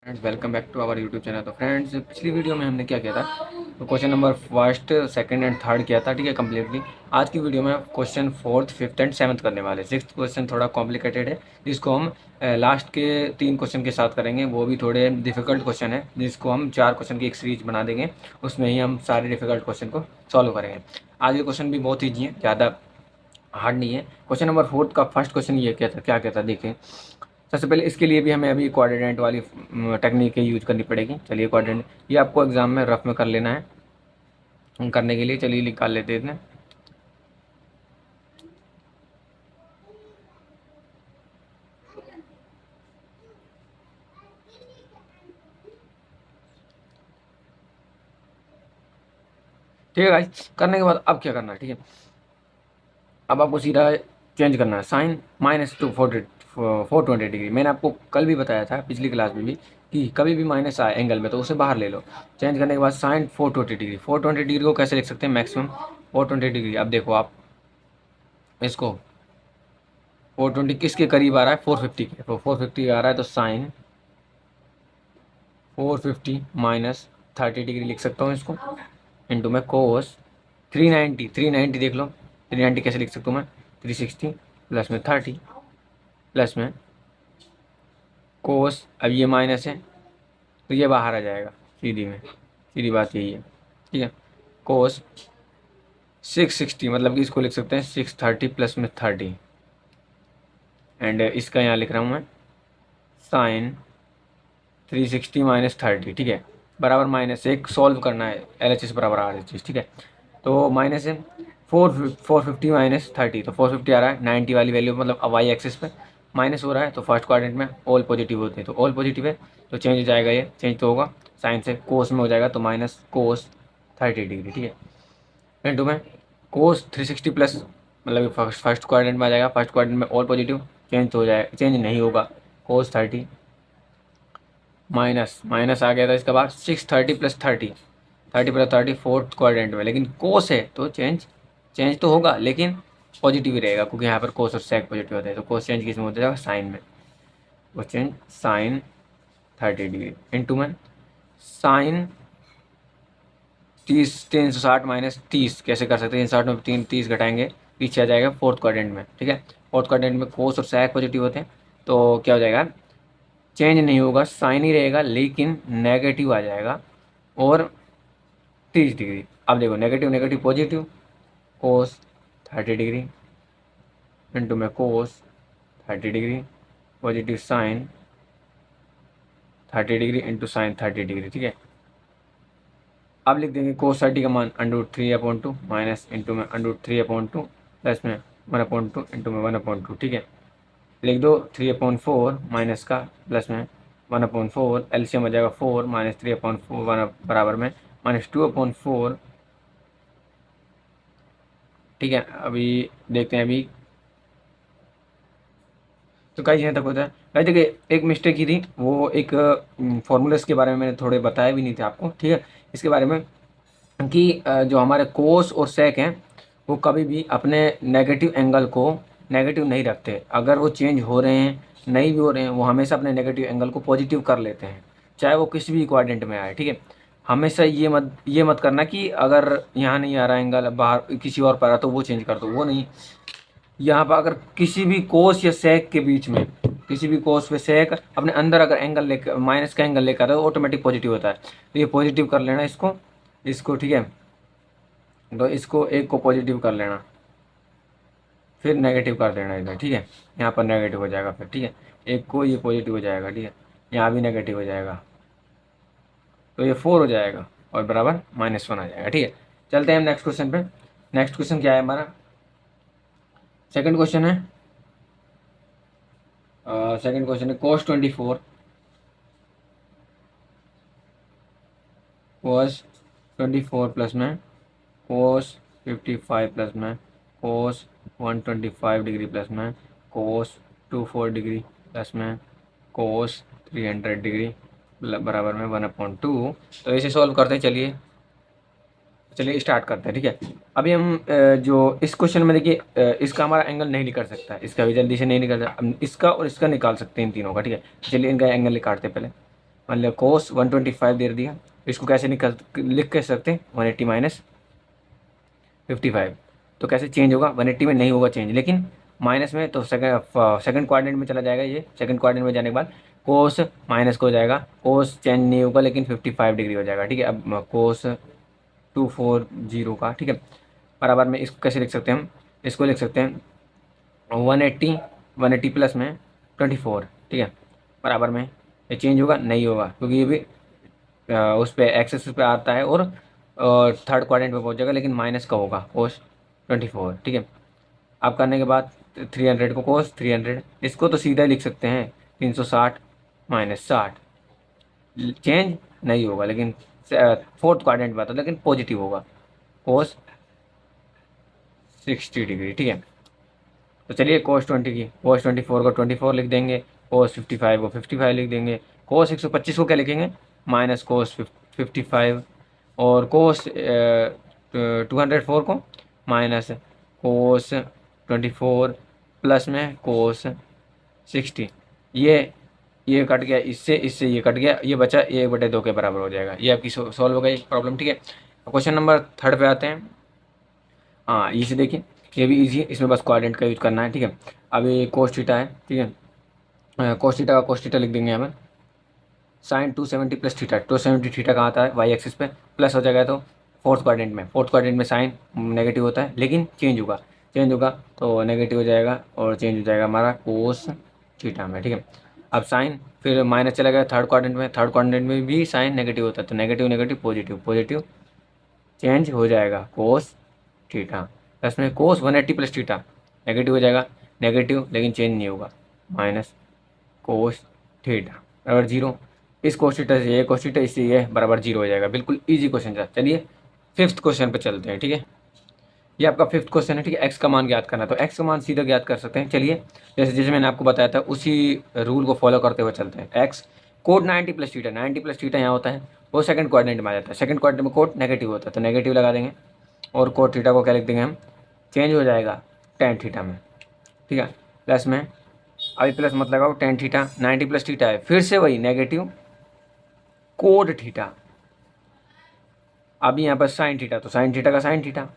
Friends welcome back to our YouTube channel. तो friends पिछली video में हमने क्या किया था, तो question number first second and third किया था, ठीक है, कम्प्लीटली। आज की वीडियो में question fourth fifth and seventh करने वाले। सिक्स क्वेश्चन थोड़ा कॉम्प्लिकेटेड है, जिसको हम लास्ट के 3 क्वेश्चन के साथ करेंगे। वो भी थोड़े डिफिकल्ट क्वेश्चन है, जिसको हम 4 क्वेश्चन की एक सीरीज बना देंगे, उसमें ही हम सारे डिफिकल्ट क्वेश्चन को सॉल्व करेंगे। आज के क्वेश्चन भी बहुत ईजी है, ज़्यादा हार्ड नहीं है। क्वेश्चन नंबर फोर्थ का फर्स्ट क्वेश्चन ये क्या कहता देखिए। सबसे पहले इसके लिए भी हमें अभी कोऑर्डिनेट वाली टेक्निक यूज करनी पड़ेगी। चलिए कोऑर्डिनेट ये आपको एग्जाम में रफ में कर लेना है। करने के लिए चलिए निकाल लेते हैं इतने। ठीक है गाइस, करने के बाद अब क्या करना है, ठीक है। अब आपको सीधा चेंज करना है साइन -240 420 डिग्री। मैंने आपको कल भी बताया था पिछली क्लास में भी कि कभी भी माइनस आए एंगल में तो उसे बाहर ले लो। चेंज करने के बाद साइन 420 डिग्री। 420 डिग्री को कैसे लिख सकते हैं, मैक्सिमम 420 डिग्री। अब देखो आप इसको 420 किसके करीब आ रहा है, 450 के। तो 450 आ रहा है, तो साइन 450 -30 डिग्री लिख सकता हूँ इसको, इंटू में कोस 390 देख लो। 390 कैसे लिख सकता हूँ मैं, 360 प्लस में 30 प्लस में कोस। अब ये माइनस है तो ये बाहर आ जाएगा सीधी बात यही है, ठीक है। कोस 660 मतलब कि इसको लिख सकते हैं 630 प्लस में 30। एंड इसका यहाँ लिख रहा हूँ मैं साइन 360 -30, ठीक है, बराबर माइनस एक सॉल्व करना है, LHS बराबर RHS, ठीक है। तो माइनस है 450 -30, तो 450 आ रहा है 90 वाली वैल्यू, मतलब वाई एक्सिस पे माइनस हो रहा है। तो फर्स्ट क्वाड्रेंट में ऑल पॉजिटिव होते हैं, तो ऑल पॉजिटिव है तो चेंज हो जाएगा, ये चेंज तो होगा। साइन से कोस में हो जाएगा, तो माइनस कोस 30 डिग्री, ठीक है, इंटू में कोस 360 प्लस, मतलब फर्स्ट क्वाड्रेंट में आ जाएगा। फर्स्ट क्वाड्रेंट में ऑल पॉजिटिव, चेंज तो हो जाएगा, चेंज नहीं होगा। कोस 30 माइनस माइनस आ गया था, इसके बाद 630 प्लस 30, 30 प्लस 30 फोर्थ क्वाड्रेंट में, लेकिन कोस है तो चेंज तो होगा लेकिन पॉजिटिव ही रहेगा, क्योंकि यहाँ पर कोस और सेक पॉजिटिव होता है। तो कोस चेंज किस में होता है, साइन में। वो चेंज साइन 30 डिग्री इंटू में साइन 360 -30 कैसे कर सकते हैं, 360 में 30 घटाएंगे, पीछे आ जाएगा फोर्थ क्वाड्रेंट में, ठीक है। फोर्थ क्वाड्रेंट में कोस और सेक पॉजिटिव होते हैं, तो क्या हो जाएगा, चेंज नहीं होगा, साइन ही रहेगा लेकिन नेगेटिव आ जाएगा, और 30 डिग्री। अब देखो negative negative positive, cos 30 degree into में cos 30 degree positive sine 30 degree into sine 30 degree, ठीक है। अब लिख देंगे कोस 30 का मान √3/2 माइनस इंटू में √3/2 प्लस में 1/2 इंटू में 1/2, ठीक है। लिख दो 3/4 माइनस का प्लस में 1/4, एलसीएम हो जाएगा 4 -3/4 बराबर में -2/4, ठीक है। अभी देखते हैं अभी, तो कई यहाँ तक होता है। कई देखिए एक मिस्टेक की थी, वो एक फॉर्मूलेस के बारे में मैंने थोड़े बताया भी नहीं थे आपको, ठीक है, इसके बारे में कि जो हमारे कोस और सेक हैं वो कभी भी अपने नेगेटिव एंगल को नेगेटिव नहीं रखते। अगर वो चेंज हो रहे हैं नहीं भी हो रहे हैं, वो हमेशा अपने नेगेटिव एंगल को पॉजिटिव कर लेते हैं, चाहे वो किसी भी क्वाड्रेंट में आए, ठीक है। हमेशा ये मत करना कि अगर यहाँ नहीं आ रहा एंगल, बाहर किसी और पर आ रहा तो वो चेंज कर दो, वो नहीं। यहाँ पर अगर किसी भी कोस या सेक के बीच में, किसी भी कोस पे सेक अपने अंदर अगर एंगल लेकर माइनस का एंगल लेकर तो ऑटोमेटिक पॉजिटिव होता है। तो ये पॉजिटिव कर लेना इसको, ठीक है। तो इसको एक को पॉजिटिव कर लेना, फिर नेगेटिव कर देना इधर, ठीक है। यहाँ पर नेगेटिव हो जाएगा फिर, ठीक है। एक को ये पॉजिटिव हो जाएगा, ठीक है, यहाँ भी नेगेटिव हो जाएगा, तो ये 4 हो जाएगा और बराबर -1 आ जाएगा, ठीक है। चलते हैं हम नेक्स्ट क्वेश्चन पे। नेक्स्ट क्वेश्चन क्या है हमारा, सेकंड क्वेश्चन है। सेकंड क्वेश्चन है cos 24 प्लस में cos 55 प्लस में cos 125 डिग्री प्लस में cos 24 डिग्री प्लस में cos 300 डिग्री बराबर में 1/2। तो इसे सॉल्व करते हैं, चलिए स्टार्ट करते हैं, ठीक है। अभी हम जो इस क्वेश्चन में देखिए, इसका हमारा एंगल नहीं निकल सकता, इसका भी जल्दी से नहीं निकल सकता। इसका और इसका निकाल सकते हैं इन तीनों का, ठीक है। चलिए इनका एंगल निकालते हैं पहले। मतलब कोस 125 दे दिया, इसको कैसे लिख के सकते हैं 180 माइनस 55। तो कैसे चेंज होगा, 180 में नहीं होगा चेंज, लेकिन माइनस में तो सेकंड क्वाड्रेंट में चला जाएगा। ये सेकंड क्वाड्रेंट में जाने के बाद कोस माइनस को हो जाएगा, कोस चेंज नहीं होगा लेकिन 55 डिग्री हो जाएगा। ठीक है, अब कोस 240 का, ठीक है, बराबर में इसको कैसे लिख सकते हैं हम, इसको लिख सकते हैं 180 प्लस में 24। ठीक है, बराबर में ये चेंज होगा नहीं होगा, क्योंकि ये भी उस पर एक्सेस पे आता है और थर्ड क्वाड्रेंट पे पहुंच जाएगा, लेकिन माइनस का होगा कोस 24। ठीक है, अब करने के बाद 300 को कोस 300, इसको तो सीधा लिख सकते हैं 360 माइनस 60। चेंज नहीं होगा, लेकिन फोर्थ क्वाड्रेंट में आता है, लेकिन पॉजिटिव होगा कोस 60 डिग्री। ठीक है, तो चलिए कोस 24 को 24 लिख देंगे, कोस 55 को 55 लिख देंगे, कोस 125 को क्या लिखेंगे माइनस कोस 55, और कोस 204 को माइनस कोस 24 प्लस में कोस 60। ये कट गया, इससे इससे ये कट गया, ये बचा 1/2 के बराबर हो जाएगा। ये आपकी सॉल्व हो गई प्रॉब्लम। ठीक है, क्वेश्चन नंबर 3 पे आते हैं। हाँ, इसे देखिए, ये भी इजी है, इसमें बस क्वाड्रेंट का यूज करना है। ठीक है, अब ये कोस थीटा है। ठीक है, कोस थीटा का कोस थीटा लिख देंगे हमें साइन 270 प्लस थीटा। 270 थीटा कहाँ आता है, वाई एक्सिस पे, प्लस हो जाएगा तो फोर्थ क्वाड्रेंट में साइन नेगेटिव होता है, लेकिन चेंज होगा तो नेगेटिव हो जाएगा, और चेंज हो जाएगा हमारा कोस थीटा में। ठीक है, अब साइन फिर माइनस चला गया थर्ड क्वाड्रेंट में भी साइन नेगेटिव होता है, तो नेगेटिव नेगेटिव पॉजिटिव चेंज हो जाएगा कोस थीटा, प्लस में कोस 180 प्लस थीटा नेगेटिव हो जाएगा, नेगेटिव लेकिन चेंज नहीं होगा, माइनस कोस थीटा बराबर जीरो। इस कोस थीटा से ये कोस थीटा, इससे ये बराबर जीरो हो जाएगा। बिल्कुल इजी क्वेश्चन था। चलिए फिफ्थ क्वेश्चन पे चलते हैं। ठीक है, ये आपका फिफ्थ क्वेश्चन है। ठीक है, एक्स का मान ज्ञात करना, तो एक्स का मान सीधा ज्ञात कर सकते हैं। चलिए जैसे जैसे मैंने आपको बताया था उसी रूल को फॉलो करते हुए चलते हैं। एक्स कोड 90 प्लस थीटा यहाँ होता है, वो सेकंड क्वाड्रेंट में आ जाता है। सेकंड क्वाड्रेंट में कोड नेगेटिव होता है, तो नेगेटिव लगा देंगे, और कोड थीटा को क्या लिख देंगे हम, चेंज हो जाएगा टेन थीटा में। ठीक है, प्लस में अभी प्लस मत लगाओ, टेन थीटा 90 प्लस थीटा है, फिर से वही नेगेटिव कोड थीटा, अभी यहाँ पर साइन थीटा, तो साइन थीटा का साइन थीटा,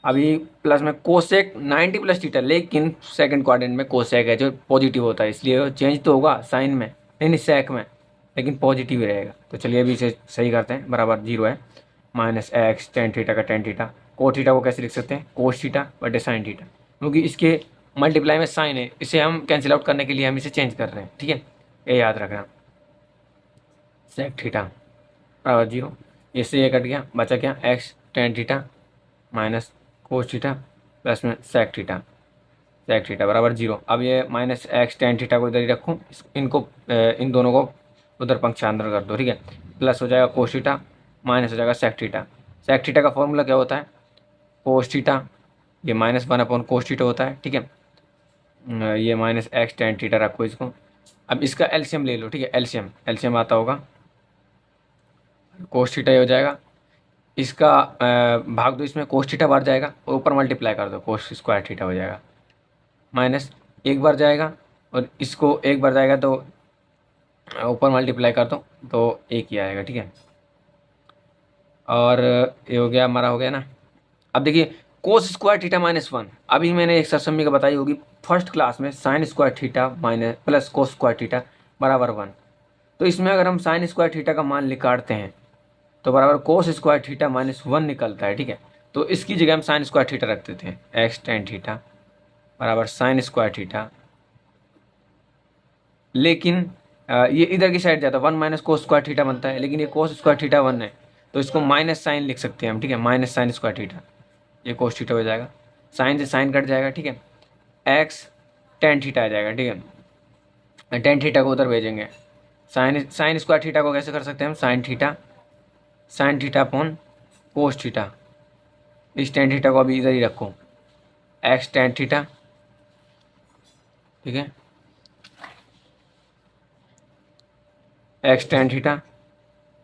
अभी प्लस में कोसेक 90 प्लस थीटा, लेकिन सेकंड क्वाड्रेंट में कोसेक है जो पॉजिटिव होता है, इसलिए चेंज तो होगा साइन में, नहीं सेक में, लेकिन पॉजिटिव ही रहेगा। तो चलिए अभी इसे सही करते हैं, बराबर जीरो है, माइनस एक्स टेन थीटा का टेन थीटा, को थीटा को कैसे लिख सकते हैं कोस थीटा बटे साइन थीटा, क्योंकि इसके मल्टीप्लाई में साइन है, इसे हम कैंसिल आउट करने के लिए हम इसे चेंज कर रहे हैं। ठीक है, ये याद रखना, सेक थीटा बराबर जीरो, इससे ये कट गया, बचा क्या x tan theta minus cos theta plus में सेक थीटा बराबर जीरो। अब ये माइनस एक्स टेन थीटा को इधर ही रखूँ, इनको इन दोनों को उधर पंक्षांतर कर दो। ठीक है, प्लस हो जाएगा कोस थीटा माइनस हो जाएगा सेक थीटा का फॉर्मूला क्या होता है कोस थीटा, ये -1 कोस थीटा होता है। ठीक है, ये माइनस एक्स टेन थीटा रखो इसको। अब इसका एलसीएम ले लो। ठीक है, एलसीएम आता होगा, कोस थीटा हो जाएगा, इसका भाग दो, इसमें कोस थीटा बार जाएगा, और ऊपर मल्टीप्लाई कर दो, कोस स्क्वायर थीटा हो जाएगा, माइनस एक बार जाएगा, और इसको एक बार जाएगा तो ऊपर मल्टीप्लाई कर दो तो एक ही आएगा। ठीक है, और ये हो गया हमारा, हो गया ना। अब देखिए कोस स्क्वायर थीटा -1, अभी मैंने एक सरसमी का बताई होगी फर्स्ट क्लास में, sine square theta minus plus cos square theta बराबर 1। तो इसमें अगर हम साइन स्क्वायर थीटा का मान निकालते हैं तो बराबर कोस स्क्वायर थीटा -1 निकलता है। ठीक है, तो इसकी जगह हम साइन स्क्वायर थीटा रख देते हैं, एक्स टेन थीटा बराबर साइन स्क्वायर थीटा, लेकिन ये इधर की साइड जाता है, 1 माइनस कोस स्क्वायर थीटा बनता है, लेकिन ये कोस स्क्वायर थीटा 1 है, तो इसको माइनस साइन लिख सकते हैं हम। ठीक है, माइनस साइन स्क्वायर थीटा, ये कोस थीटा हो जाएगा, साइन से साइन कट जाएगा। ठीक है, एक्स टेन थीटा आ जाएगा। ठीक है, टेन थीटा को उधर भेजेंगे, साइन स्क्वायर थीटा को कैसे कर सकते हैं हम, sine theta upon cos theta, इस टेन थीटा को अभी इधर ही रखो, एक्स टेन थीटा। ठीक है, x tan theta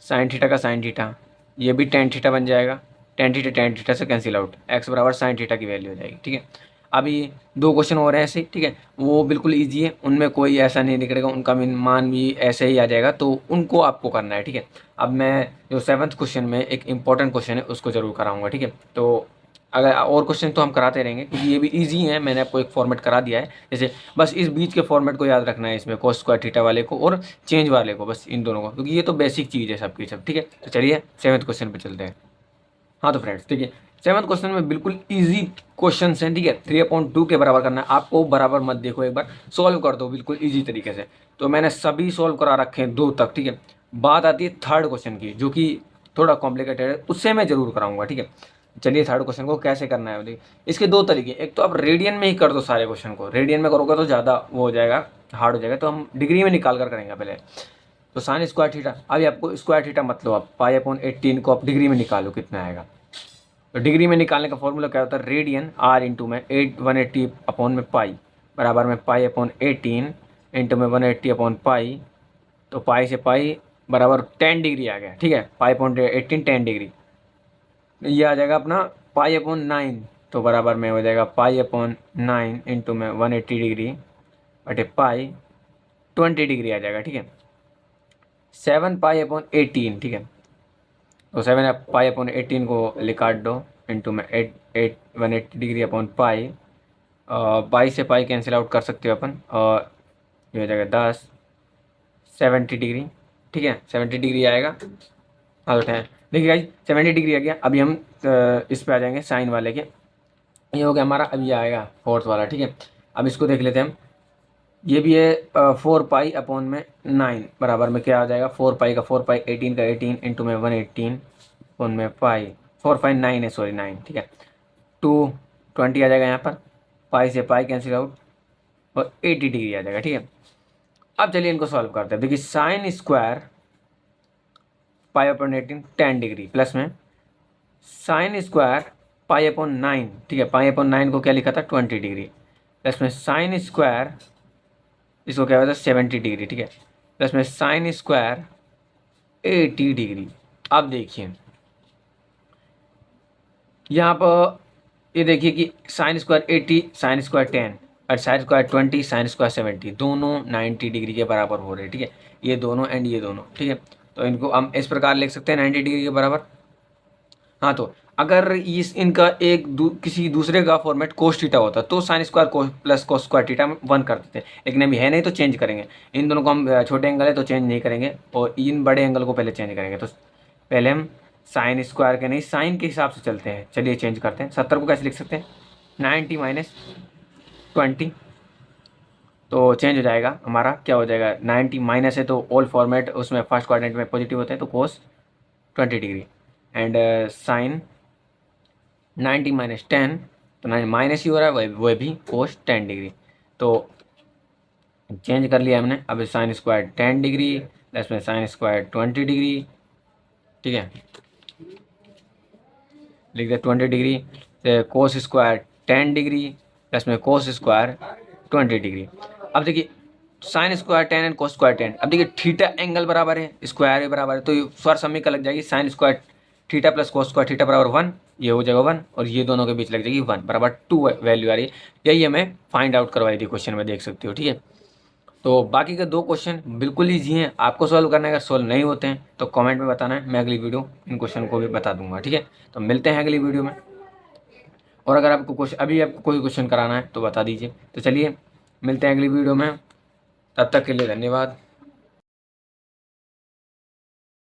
sine theta का साइन थीटा, ये भी टेन थीटा बन जाएगा, टेन थीटा से कैंसिल आउट, एक्स बराबर साइन थीटा की वैल्यू हो जाएगी। ठीक है, अभी 2 क्वेश्चन और हैं ऐसे, ठीक है, वो बिल्कुल ईजी है, उनमें कोई ऐसा नहीं निकलेगा, उनका मान भी ऐसे ही आ जाएगा, तो उनको आपको करना है, ठीक है। अब मैं जो 7th क्वेश्चन में एक इंपॉर्टेंट क्वेश्चन है उसको ज़रूर कराऊंगा, ठीक है। तो अगर और क्वेश्चन तो हम कराते रहेंगे क्योंकि ये भी ईजी है, मैंने आपको एक फॉर्मेट करा दिया है। जैसे बस इस बीच के फॉर्मेट को याद रखना है, इसमें कोस स्क्वायर थीटा वाले को और चेंज वाले को, बस इन दोनों को, क्योंकि ये तो बेसिक चीज़ है सबकी सब, ठीक है। तो चलिए 7th क्वेश्चन पे चलते हैं। हाँ तो फ्रेंड्स देखिए, 7th क्वेश्चन में बिल्कुल इजी क्वेश्चन है, ठीक है। 3/2 के बराबर करना है आपको, बराबर मत देखो, एक बार सॉल्व कर दो बिल्कुल इजी तरीके से। तो मैंने सभी सॉल्व करा रखे हैं 2 तक, ठीक है। बात आती है 3rd क्वेश्चन की, जो कि थोड़ा कॉम्प्लिकेटेड है, उससे मैं जरूर कराऊंगा, ठीक है। चलिए 3rd क्वेश्चन को कैसे करना है देखिए। इसके 2 तरीके, एक तो आप रेडियन में ही कर दो सारे क्वेश्चन को, रेडियन में करोगे तो ज़्यादा वो हो जाएगा, हार्ड हो जाएगा, तो हम डिग्री में निकाल कर करेंगे पहले। तो साइन स्क्वायर थीटा, अभी आपको स्क्वायर थीटा मत लो, आप पाई/18 को आप डिग्री में निकालो कितना आएगा। तो डिग्री में निकालने का फॉर्मूला क्या होता है, रेडियन r इंटू में 180 अपॉन में पाई बराबर में पाई/18 इंटू में 180 अपॉन पाई। तो पाई से पाई बराबर 10 डिग्री आ गया, ठीक है, पाई/18 10 डिग्री। ये आ जाएगा अपना पाई/9, तो बराबर में हो जाएगा पाई/9 इंटू में 180 डिग्री बटे पाई 20 डिग्री आ जाएगा, ठीक है। 7 पाई/18, ठीक है। तो 7 पाई/18 को काट दो, इंटू में 180 डिग्री अपॉन पाई, पाई से पाई कैंसिल आउट कर सकते हो अपन, और ये हो जाएगा 10 70 डिग्री, ठीक है, 70 डिग्री आएगा। हाँ तो देखिए गाइज 70 डिग्री आ गया। अभी हम इस पे आ जाएंगे साइन वाले के, ये हो गया हमारा, अब ये आएगा 4th वाला, ठीक है। अब इसको देख लेते हैं हम, ये भी है 4 पाई अपॉन में 9 बराबर में क्या आ जाएगा, 4 पाई का 4 पाई 18 का 18 इंटू में 118 अपॉन में पाई 4 पाई 9 है, सॉरी 9, ठीक है। 220 आ जाएगा यहाँ पर, पाई से पाई कैंसिल आउट और 80 डिग्री आ जाएगा, ठीक है। अब चलिए इनको सॉल्व करते हैं। देखिए साइन स्क्वायर पाई/18 10 डिग्री प्लस में साइन स्क्वायर पाई/9, ठीक है, पाई/9 को क्या लिखा था 20 डिग्री, प्लस में साइन स्क्वायर, इसको क्या होता है 70 डिग्री, ठीक है, प्लस में साइन स्क्वायर 80 डिग्री। अब देखिए यहाँ पर, ये देखिए कि साइन स्क्वायर 80 साइन स्क्वायर 10 और साइन स्क्वायर 20 साइन स्क्वायर 70 दोनों 90 डिग्री के बराबर हो रहे हैं, ठीक है, ये दोनों एंड ये दोनों, ठीक है। तो इनको हम इस प्रकार लिख सकते हैं 90 डिग्री के बराबर। हाँ तो अगर इस इनका किसी दूसरे का फॉर्मेट कोस थीटा होता तो sine square plus cos square theta में 1 कर देते, लेकिन अभी है नहीं तो चेंज करेंगे। इन दोनों को हम छोटे एंगल है तो चेंज नहीं करेंगे, और इन बड़े एंगल को पहले चेंज करेंगे। तो पहले हम साइन स्क्वायर के नहीं साइन के हिसाब से चलते हैं, चलिए चेंज करते हैं। 70 को कैसे लिख सकते हैं 90 माइनस 20, तो चेंज हो जाएगा हमारा, क्या हो जाएगा 90 माइनस है तो ऑल फॉर्मेट उसमें फर्स्ट क्वाड्रेंट में पॉजिटिव होते हैं, तो कोस 20 डिग्री एंड साइन 90 माइनस 10, तो 9 माइनस ही हो रहा है, वह भी कोस 10 डिग्री। तो चेंज कर लिया हमने। अब साइन स्क्वायर 10 डिग्री प्लस में साइन स्क्वायर 20 डिग्री, ठीक है, लिख दे 20 degree, cos square 10 degree plus में कोस स्क्वायर 20 डिग्री। अब देखिए sine square 10 and cos square 10, अब देखिए थीटा एंगल बराबर है, स्क्वायर भी बराबर है, तो स्वर समीकरण लग जाएगी sine square theta plus cos square theta बराबर 1, ये हो जाएगा 1, और ये दोनों के बीच लग जाएगी 1 बराबर 2 वैल्यू आ रही है। यही हमें फाइंड आउट करवाई थी क्वेश्चन में, देख सकते हो, ठीक है। तो बाकी के 2 क्वेश्चन बिल्कुल ईजी हैं, आपको सॉल्व करने का, सॉल्व नहीं होते हैं तो कमेंट में बताना है, मैं अगली वीडियो इन क्वेश्चन को भी बता दूंगा, ठीक है। तो मिलते हैं अगली वीडियो में, और अगर आपको अभी आपको कोई क्वेश्चन कराना है तो बता दीजिए। तो चलिए मिलते हैं अगली वीडियो में, तब तक के लिए धन्यवाद।